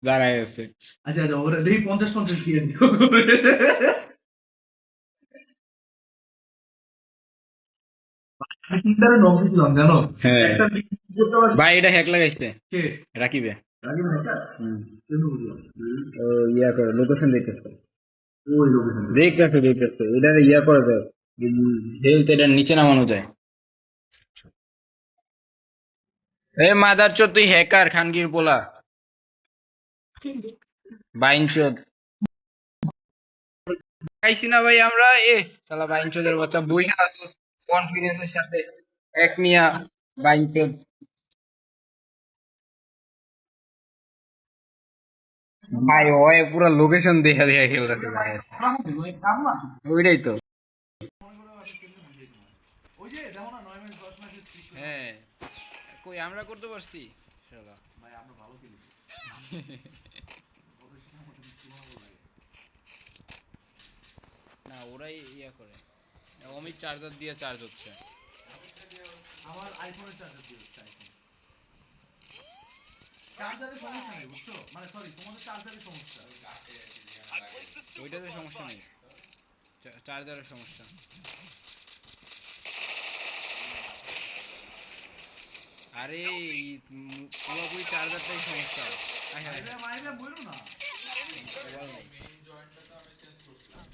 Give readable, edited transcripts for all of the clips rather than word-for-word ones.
দাঁড়ায় আছে। আচ্ছা আচ্ছা, ওরা দেখি 50-50 দিয়ে দিও। আমি তিনটারে নক দিছিলাম জানো। হ্যাঁ একটা মিস করতে পারছি। ভাই, এটা হ্যাক লাগাইছে কে? রাকিবে। রাগিব না এটা? হুম। কেন বুঝলাম? ও ইয়া করে লোকেশন দেখতেছে, ওই লোকেশন। দেখতেছে এটা ইয়া করা যায়, হেলথ এটা নিচে নামানো যায়। এ মাদার চোদ, তুই হ্যাকার খানগির পোলা, বাইন চোদ। খাইছি না ভাই আমরা, শালা বাইন চোদের বাচ্চা বইসা আসছিস কনফিডেন্সের সাথে, এক মিয়া বাইন চোদ। ভাই ওই পুরো লোকেশন দেখা দেখা খেলতে ভাই আছে। ওইটাই তো। ওই যে দেখো না 9 ম্যাচ 10 ম্যাচের স্ট্রিক তো। হ্যাঁ, কই আমরা করতে পারছি শালা। ভাই আমরা ভালো খেলেছি। ওদের সাথে আমাদের তুলনা করা লাগে। না ওরাই ইয়া করে, অমিত চার্জার দিয়ে চার্জ হচ্ছে। আমার আইফোনের চার্জার দিয়ে হচ্ছে আইফোন। চার্জারের সমস্যা নেই বুঝছো, মানে সরি তোমাদের চার্জারের সমস্যা। ওইটাতে সমস্যা নেই, চার্জারের সমস্যা। আরে পুরোপুরি চার্জারটাই সমস্যা। আয় হায় মাইরে হায়, মাইরে বইরো না। মোবাইল নাই,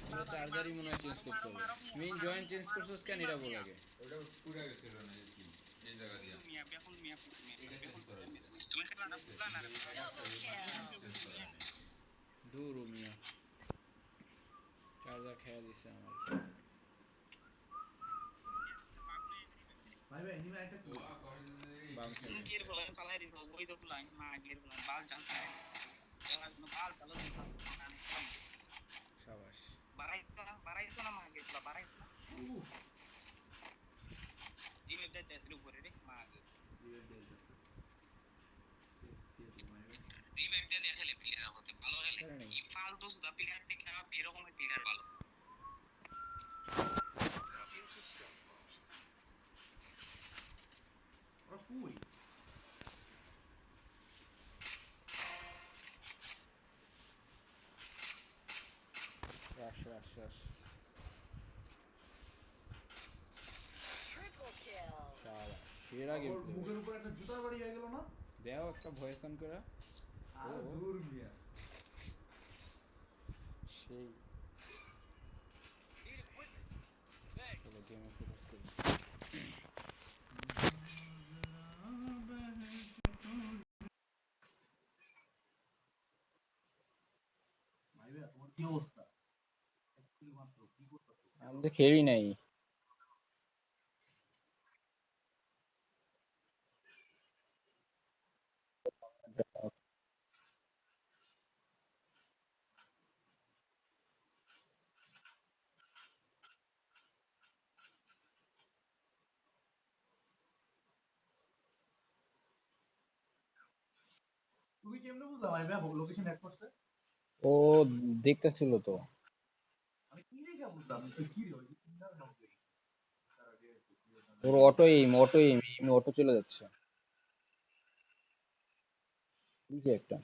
পুরো চার্জারই মনে হয় চেঞ্জ করতে হবে। মেইন জয়েন্ট চেঞ্জ করছিস কেন এটা বল আগে। দূর মিয়া, চার্জার খেয়া দিছে আমার। ভাই ভাই এনিমে একটা কি? বাম সাইডে। সাবাস। উফ, রিভাইভ দিতেছে। কে তো মাইরে। করে নাই। ওরা কই? রাশ রাশ রাশ। সাবাস, সেরা গেম ওর প্লে ভাই। মুখের উপর একটা জুতার বাড়ি হয়ে গেল না? দেও একটা ভয়েস অন করে। ও আর দূর মিয়া। সেই, চলো গেমে ফোকাস করি। ভাই ভাই তোমার কি অবস্থা? একটু মাত্র কি করতেছো? আমি তো খেলি নাই। তুমি কেমনে বুঝলা ভাই ভাই লোকেশন অ্যাড করছে? ও দেখতেছিল তো। আমি কি দেখে বুঝলাম তো কি রে ওই যে তিনবার নক দিই। ওর অটো এইম অটো চলে যাচ্ছে। কি যে একটা।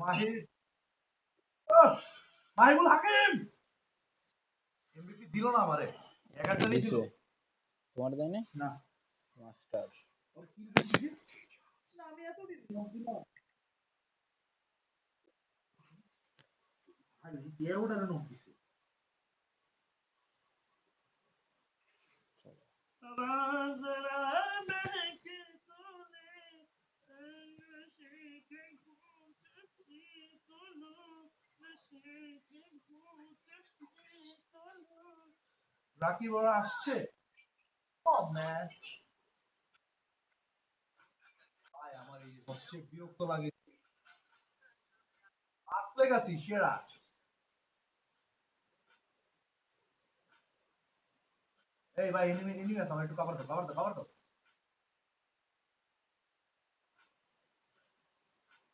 মাহির, আহ! মাহিবুল হাকিম এমবিপি দিল না আমারে। 11টারই দিল। দিছে তোমার দেয় না। না। মাস্টার। ওর কি দিছি? না আমি এত দিন নক দিলাম। ভাই 11টারে নক দিছে। রাকিব ওরা আসছে। ও ম্যান, ভাই আমার এই সবচেয়ে বিরক্ত লাগে ফার্স্ট লেগাসি সেরা। এই ভাই এনিমি এনিমি আছে, আমার একটু কভার দাও কভার দাও কভার দাও।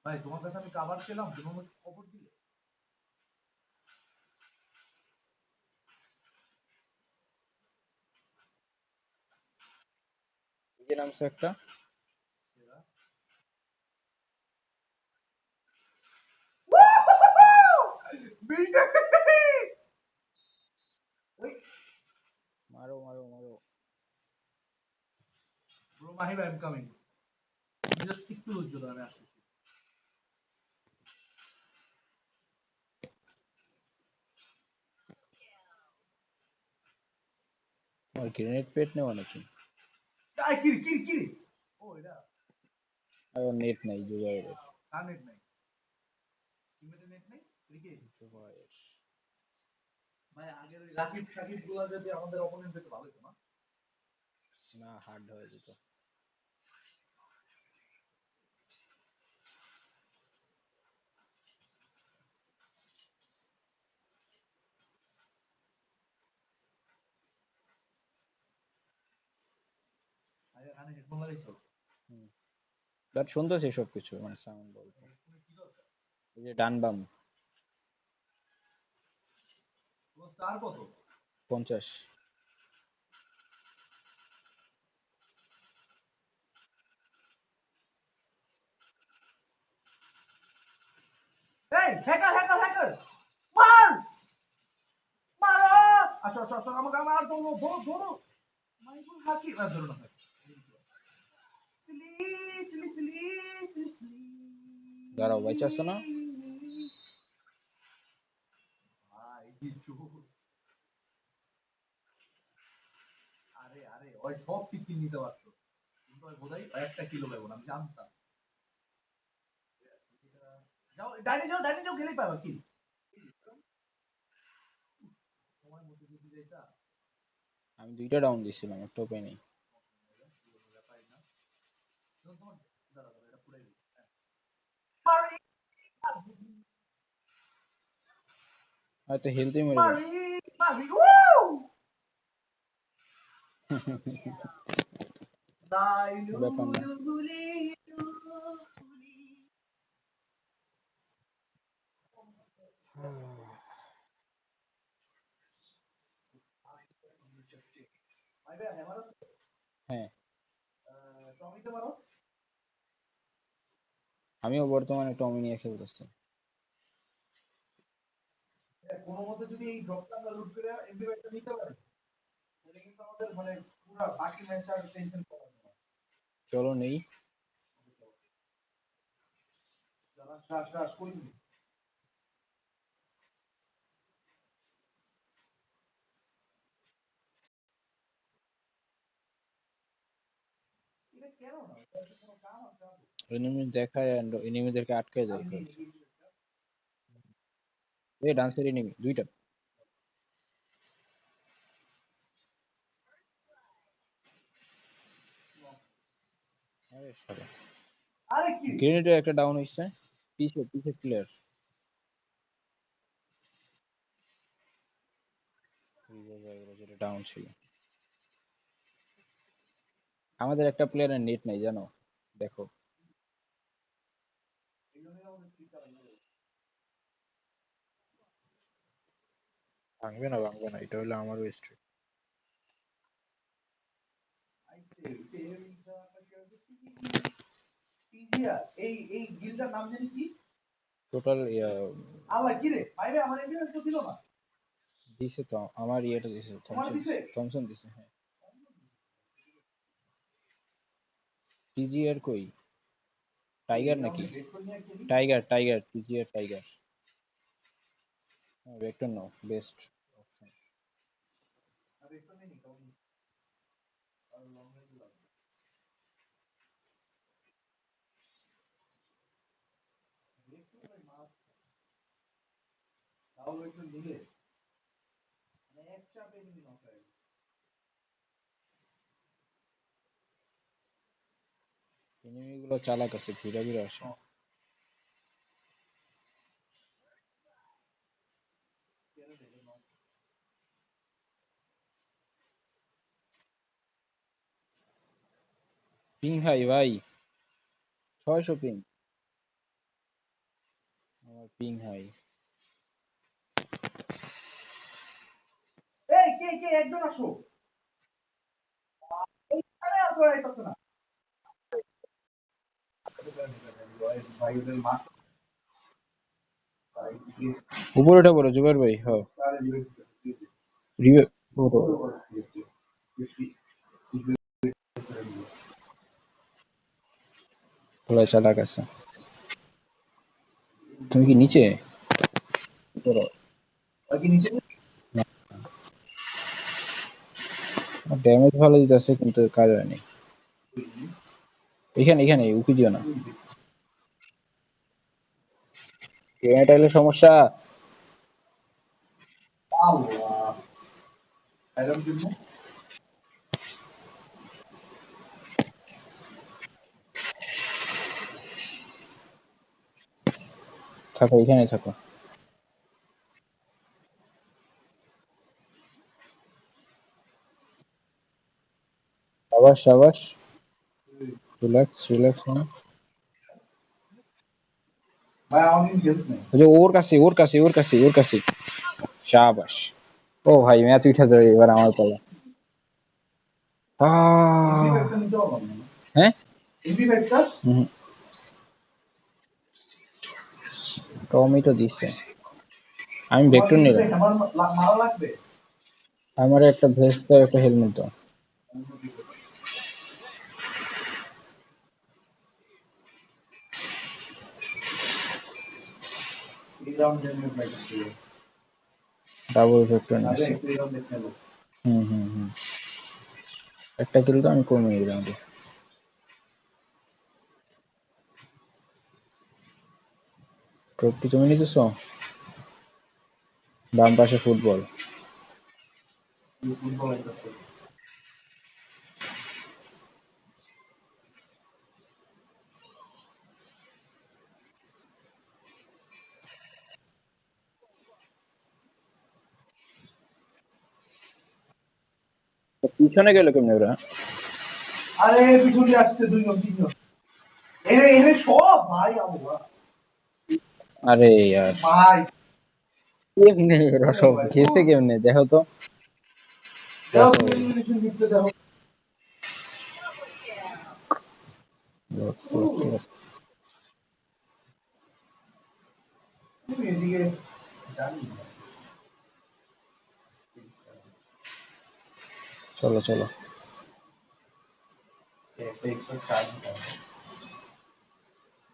ভাই তোমার কাছে আমি কভার পেলাম, তুমি আমাকে কভার দিলে। এই যে নামছে একটা। সেরা। বিল্ডার! ওই মারো মারো মারো। Bro Mahib I am coming. Just একটু ধৈর্য ধর, আমি আসতেছি। আর গ্রেনেড পেট নেওয়া নাকি? আই কিরি কিরি কিরি। ও এটা আর নেট নাই জুগাইয়ের। কার নেট নাই? টিমমেটের নেট নাই? ক্রিকেট। ভাই আগের ওই রাকিব সাকিব গুলা যদি আমাদের অপোনেন্ট পেতে ভালো হতো না? না হার্ড হয়ে যেত। আগে কানে হেডফোন লাগাইছো? বাট শুনতেছি সবকিছু, মানে সাউন্ড বলবো। হেডফোনে কি দরকার? এই যে ডান বাম তোমার স্টার কত? 50। এই হ্যাকার হ্যাকার হ্যাকার! মার! মারো! আসো আসো আসো, আমাকে আমার ধরো ধরো ধরো। মাইকুল হাকিম আর ধরো না ভাই। Silly silly silly silly silly. দাঁড়াও বাইচা আসছো না? ভাই কি জোস! আরে আরে ওই সব টিকিট নিতে পারতো, কিন্তু ওই বোধহয় একটা কিলো পাবো না, আমি জানতাম। যাও ডাইনে যাও গেলেই পাবা কি। সময় মতো যদি যেটা আমি 2টা ডাউন দিছিলাম, একটাও পাই নাই। পাই না। তোমার দাঁড়া দাঁড়া, এটা পুরাই দিই। মারি হয়তো হেলথই মেরে দেব। মারি মারি উউ! লাইলু ব্যাপার না। লুগুলি ভাই ভাই হ্যামার আছে? হ্যাঁ, টমিতে মারো। আমিও বর্তমানে টমি নিয়ে খেলতেছি। কোনো মতে যদি এই ড্রপটা আমরা লুট করে এমপি ব্যাগটা নিতে পারি, তাহলে কিন্তু আমাদের মানে পুরো বাকি ম্যাচ আর টেনশন করা হবে না। চলো নেই। যারা শ্বাস শ্বাস কই দিবি? এটা কেন না? এটা তো কোনো কাম আছে আদৌ? এনিমি দেখায় এন্ড এনিমিদেরকে আটকে যায় আমি কেউ। নিয়ে নিই এই বিষয়টা। এই ডান্সের এনিমি 2টা। আরে শালা, আরে কি গ্রেনেডে একটা ডাউন হইছে। পিছে পিছে প্লেয়ার যেটা ডাউন ছিল। আমাদের একটা প্লেয়ারের নেট নাই জানো, দেখো। এই জন্যই আমাদের স্পিডটা ভালো। ভাঙবে না ভাঙবে না, এটা হলো আমারও স্ট্রিক। আইছে তেরিটা পিজিয়া এই এই গিলটার নাম জানি কি? টোটাল আল্লাহ কি রে? ভাই ভাই আমার এমপি ব্যাগ তো দিল না। দিছে তো, আমার ইয়েটা দিছে, তোমার থমসন দিছে? দিছে, থমসন দিছে হ্যাঁ। টিজিআর কই? টাইগার এটা নাকি? আমাদের বের করে নিয়ে খেলি। Tiger tiger TGR tiger. হ্যাঁ ভেক্টর নাও, বেস্ট অপশন। আর বের করে নিই কারণ আর লং রেঞ্জ লাগবে। বের করে ভাই মার। তাও একটু নিলে মানে এক চাপে এনিমি নক হয়ে গেল। এনিমি গুলো চালাক আছে, ঘুরে ঘুরে আসে। কেন ঢেলে নক? পিং হাই ভাই, 600 পিং। আমার পিং হাই। এই কে কে একজন আসো। এইখানে চলে যাইতাছে না ভাই ওদের মা উপরে ওঠা পড়ো জুবাইর ভাই, হ্যাঁ রিভে ওঠো। খোলা চালাক আছে। তুমি কি নিচে? উপরে? ড্যামেজ ভালো দিতেছে কিন্তু কাজ হয়নি। এখানে এখানে উকি দিও না, গ্রেনেড এলে সমস্যা। আল্লাহ এরকম কিন্তু থাকো এখানে থাকো। সাবাস সাবাস, রিল্যাক্স রিল্যাক্স। ভাই আমাদের হেল্প নেই ওই যে ওর কাছে ওর কাছে ওর কাছে ওর কাছে, সাবাস। ও ভাই ম্যাচ উঠা যাবে, এবার আমার পালা। এমপি ফ্যাক্টর নিতে পারলাম না হ্যাঁ এমপি ফ্যাক্টর টমেটো দিচ্ছে, আমি তোমার ভেক্টর কি যদি নিলাম। হ্যামার মারা লাগবে আমার একটা ভেস্ট দাও, একটা হেলমেট দাও। এই রাউন্ড হেলমেট লাগবে ডাবল ভেক্টর তাহলে নিচ্ছি। একটু এই রাউন্ড দেখতে হবে হুম, একটা কিল তো আমি কমিয়ে দিলাম। ট্রফি তুমি নিতেছ? বাম পাশে ফুটবল। ফুটবল লাগতেছে তো পিছনে গেল কেমনে ওরা? আরে পিছন দিয়ে আসছে দুইজন তিনজন এনে এনে সব ভাই আল্লাহ আরে ইয়ার, ভাই কেমনে ওরা ও সব ভাই গেছে কেমনে দেখো তো। দাও বাঁচাও। তুমি এলিমিনেশন দিতে দাও লস, লস, লস। তুমি এদিকে জানি না চলো চলো। একটা এক্সট্রা চার্জ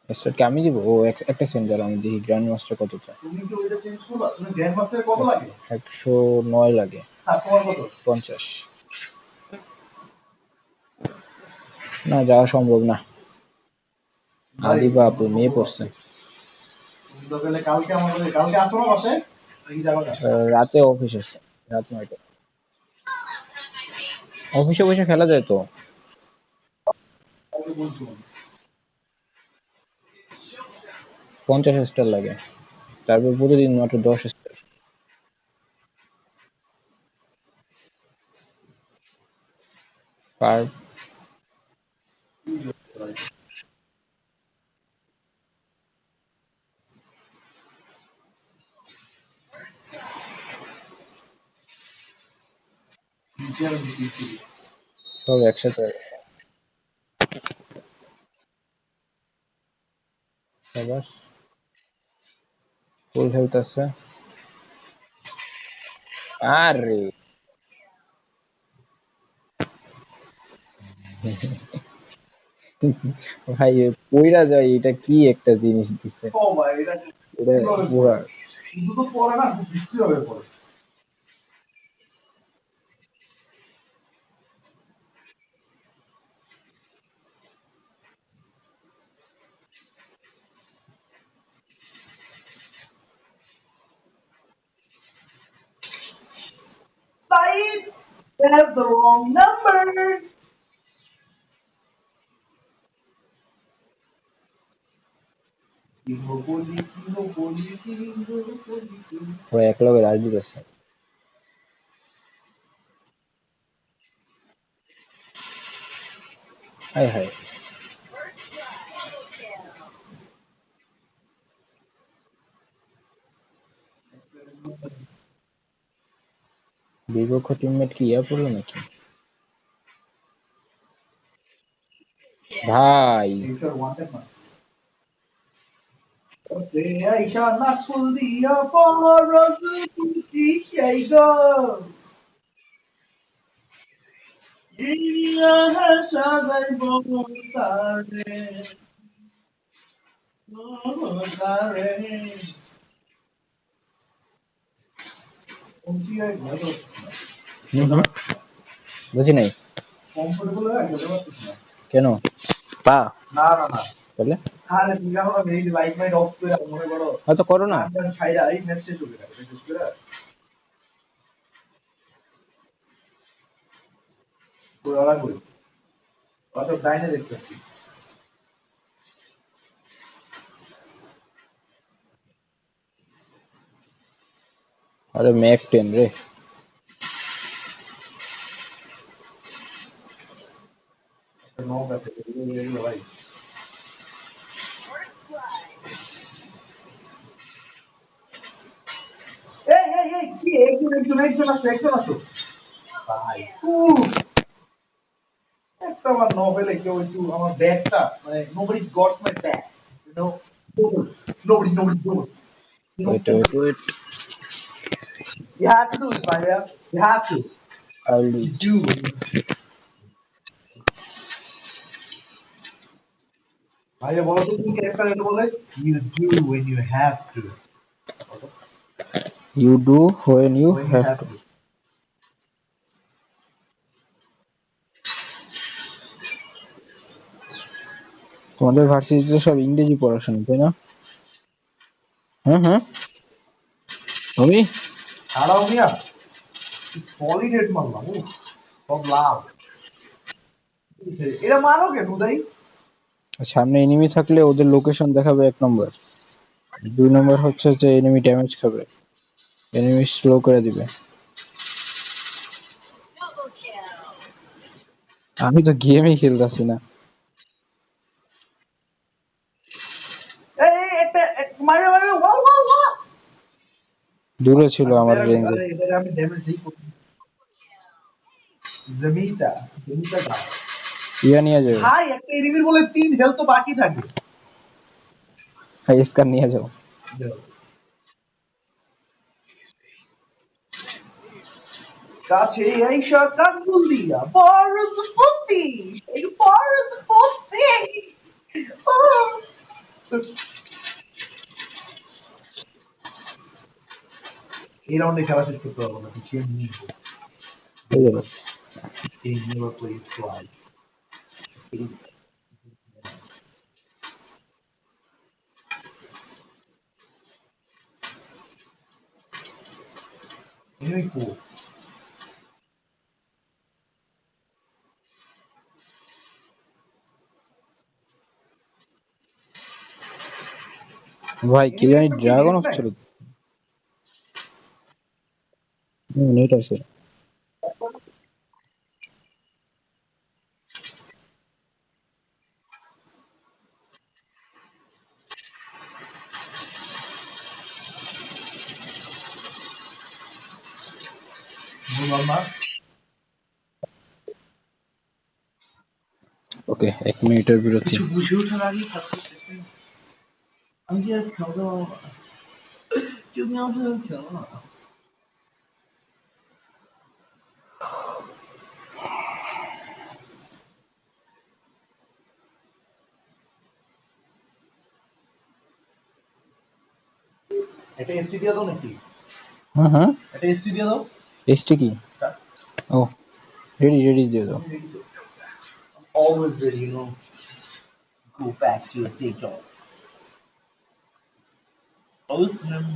স্টার্টকে আমি দিব? ও একটা সেকেন্ড দাঁড়াও, আমি দেখি গ্র্যান্ড মাস্টার কত চাই। তুমি কি ওইটা চেঞ্জ করবা তুমি গ্র্যান্ড মাস্টারে কত লাগে 109 লাগে। আর তোমার কত 50। না যাওয়া সম্ভব না, ভাই আদি বাপু মেয়ে পড়ছে। তুমি তো গেলে কালকে আমার কালকে আসো না বাসায় নাকি যাবা না রাতে অফিস আছে, রাত 9টা। অফিসে বসে খেলা যায় তো। কালকে বলছো 50 স্টার লাগে, তারপর প্রতিদিন মাত্র 10 স্টার। পার সব একসাথে। সাবাস, ফুল হেলথ আছে। আরে ভাই পইরা যায়, এটা কি একটা জিনিস দিছে। ও ভাই এটা এটা কিভাবে পুরা। পড়ে শুধু তো পড়ে না খুব বিশ্রী ভাবে পড়ে Said, that's the wrong number. ওরা এক লগে রাজ দিতেছে। হায় হায়, বিপক্ষ টিমমেট কি ইয়া পড়লো নাকি? ভাই এইটার ওয়ান্টেড না ওরে আইসা না ফুল দিয়া পরজ পুতি সেই গো ইয়া সাজাই বমতারে তারে ওমটিআই ভালো বুঝি নাই কমফোর্টেবল হয়ে গেল না কেন পা না না না বলে আরে তুমি যখন এই লাইট মাইট অফ করে মনে করো হয়তো করো না গান ছাইরা এই মেসেজ চলে গেল মেসেজ করে পুরো কই অত ডাইনে দেখতেছি আরে ম্যাক 10 রে নো ব্যাপার ভাই এই এই এই কি একজন আসো ভাই একটা আমার নোবেলে কেউ একটু আমার ব্যাগটা মানে nobody gots my bag you know nobody does wait wait wait you have to do it Maria you have to I will you do do Maria বলো তো তুমি ক্যারেক্টার এটা বলে you do when you have to you do when you when you have have to to তোমাদের ভার্সিটিতে সব ইংরেজি পড়াশোনা তাই না হ্যাঁ হ্যাঁ তুমি ছাড়াও মিয়া সলিড হেড মারলাম উফ, সব লাভ এরা মারো কেন উদয় সামনে এনিমি থাকলে ওদের লোকেশন দেখাবে 1 নম্বর 2 নম্বর হচ্ছে যে এনিমি ড্যামেজ খাবে এনিমি স্লো করে দিবে আমি তো গেমই খেলতাছি না এই এই, একটা মারবে মারবে ওয়াল ওয়াল ওয়াল দূরে ছিল আরে আমার মেরা রেঞ্জে আরে এদের আমি ড্যামেজ দেই করতে জমিটা দাও ইয়া নিয়ে যাও ভাই একটা এনিমির বলে 3 হেলথ তো বাকি থাকে স্কার নিয়ে যাও কাছে আইসা কান্দুল দিয়া বরজ পতি এই বরজ পতি এই রাউন্ডে খেলা শেষ করতে পারবো না পিছিয়ে নিয়ে এই যাবে এই নেভার প্লেস টুয়াইস এনিমি কো ভাই কি এনিমি জানি একটা কি ড্রাগন নেট নাই হচ্ছিল নেট আছে বললাম না ওকে 1 মিনিটের বিরতি কিছু বুঝে ওঠার আগেই খাচ্ছি আমি যে খেলতে পারবো না তুমি আমার সাথে খেলো না একটা এসটি দিয়ে দাও নাকি হ্যাঁ হ্যাঁ একটা এসটি দিয়ে দাও এসটি কি ও রেডি রেডি দিয়ে দাও always ready, you know, go back to your day jobs. Awesome.